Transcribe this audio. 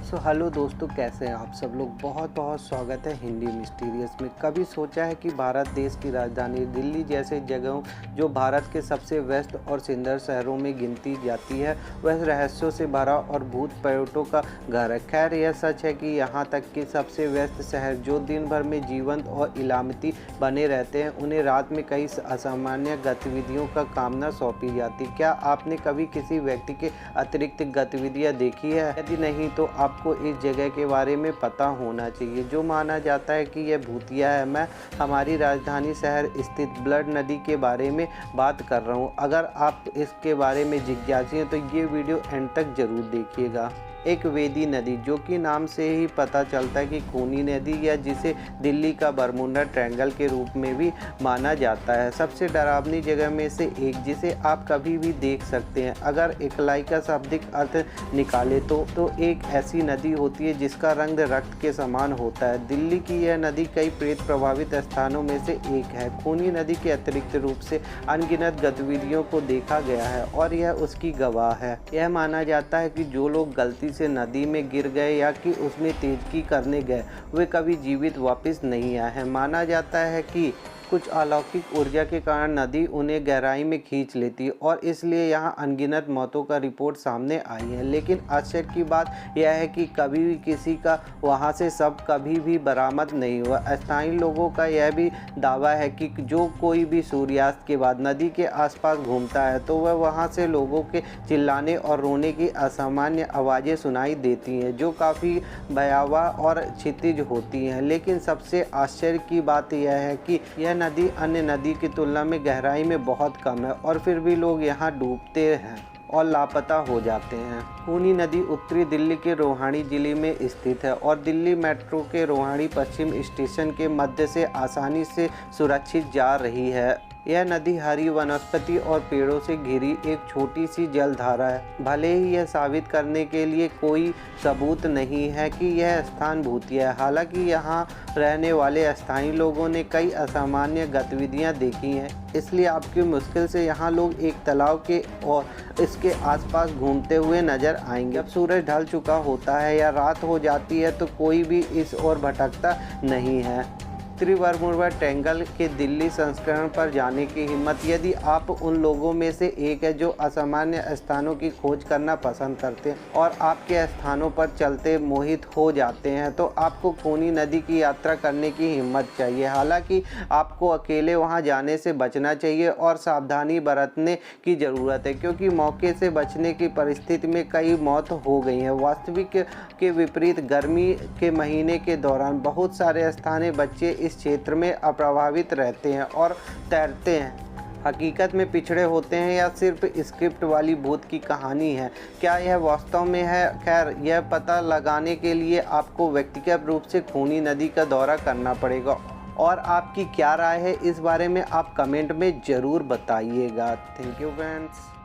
Hello दोस्तों, कैसे हैं आप सब लोग। बहुत बहुत स्वागत है हिंदी मिस्टीरियस में। कभी सोचा है कि भारत देश की राजधानी दिल्ली जैसे जगहों जो भारत के सबसे व्यस्त और सुंदर शहरों में गिनती जाती है, वह रहस्यों से भरा और भूत पर्यटकों का घर है। खैर, यह सच है कि यहाँ तक कि सबसे व्यस्त शहर जो दिन भर में जीवंत और इलामती बने रहते हैं, उन्हें रात में कई असामान्य गतिविधियों का कामना सौंपी जाती। क्या आपने कभी किसी व्यक्ति के अतिरिक्त गतिविधियाँ देखी है? यदि नहीं तो आपको इस जगह के बारे में पता होना चाहिए, जो माना जाता है कि यह भूतिया है। मैं हमारी राजधानी शहर स्थित ब्लड नदी के बारे में बात कर रहा हूँ। अगर आप इसके बारे में जिज्ञासु हैं तो ये वीडियो एंड तक जरूर देखिएगा। एक वेदी नदी, जो कि नाम से ही पता चलता है कि खूनी नदी, या जिसे दिल्ली का बरमुंडा ट्रायंगल के रूप में भी माना जाता है, सबसे डरावनी जगह में से एक जिसे आप कभी भी देख सकते हैं। अगर इकाई का शाब्दिक अर्थ निकाले तो एक ऐसी नदी होती है जिसका रंग रक्त के समान होता है। दिल्ली की यह नदी कई प्रेत प्रभावित स्थानों में से एक है। खूनी नदी के अतिरिक्त रूप से अनगिनत गतिविधियों को देखा गया है और यह उसकी गवाह है। यह माना जाता है कि जो लोग गलती से नदी में गिर गए या कि उसमें तेज़की करने गए, वे कभी जीवित वापस नहीं आए हैं। माना जाता है कि कुछ अलौकिक ऊर्जा के कारण नदी उन्हें गहराई में खींच लेती है और इसलिए यहाँ अनगिनत मौतों का रिपोर्ट सामने आई है। लेकिन आश्चर्य की बात यह है कि कभी भी किसी का वहाँ से शव कभी भी बरामद नहीं हुआ। स्थानीय लोगों का यह भी दावा है कि जो कोई भी सूर्यास्त के बाद नदी के आसपास घूमता है तो वह वहाँ से लोगों के चिल्लाने और रोने की असामान्य आवाज़ें सुनाई देती हैं, जो काफ़ी भयावह और क्षितिज होती हैं। लेकिन सबसे आश्चर्य की बात यह है कि यह नदी अन्य नदी की तुलना में गहराई में बहुत कम है और फिर भी लोग यहाँ डूबते हैं और लापता हो जाते हैं। खूनी नदी उत्तरी दिल्ली के रोहाणी जिले में स्थित है और दिल्ली मेट्रो के रोहाणी पश्चिम स्टेशन के मध्य से आसानी से सुरक्षित जा रही है। यह नदी हरी वनस्पति और पेड़ों से घिरी एक छोटी सी जलधारा है। भले ही यह साबित करने के लिए कोई सबूत नहीं है कि यह स्थान भूतिया है, हालांकि यहाँ रहने वाले स्थानीय लोगों ने कई असामान्य गतिविधियाँ देखी हैं, इसलिए आपकी मुश्किल से यहाँ लोग एक तालाब के और इसके आसपास घूमते हुए नजर आएंगे। जब सूरज ढल चुका होता है या रात हो जाती है तो कोई भी इस ओर भटकता नहीं है। उत्तरी बरमुडा ट्रायंगल के दिल्ली संस्करण पर जाने की हिम्मत, यदि आप उन लोगों में से एक है जो असामान्य स्थानों की खोज करना पसंद करते हैं और आपके स्थानों पर चलते मोहित हो जाते हैं, तो आपको खूनी नदी की यात्रा करने की हिम्मत चाहिए। हालांकि आपको अकेले वहां जाने से बचना चाहिए और सावधानी बरतने की ज़रूरत है, क्योंकि मौके से बचने की परिस्थिति में कई मौत हो गई हैं। वास्तविक के विपरीत गर्मी के महीने के दौरान बहुत सारे स्थानीय बच्चे इस क्षेत्र में अप्रभावित रहते हैं और तैरते हैं। हकीकत में पिछड़े होते हैं या सिर्फ स्क्रिप्ट वाली भूत की कहानी है? क्या यह वास्तव में है? खैर, यह पता लगाने के लिए आपको व्यक्तिगत रूप से खूनी नदी का दौरा करना पड़ेगा। और आपकी क्या राय है इस बारे में आप कमेंट में ज़रूर बताइएगा। Thank you friends.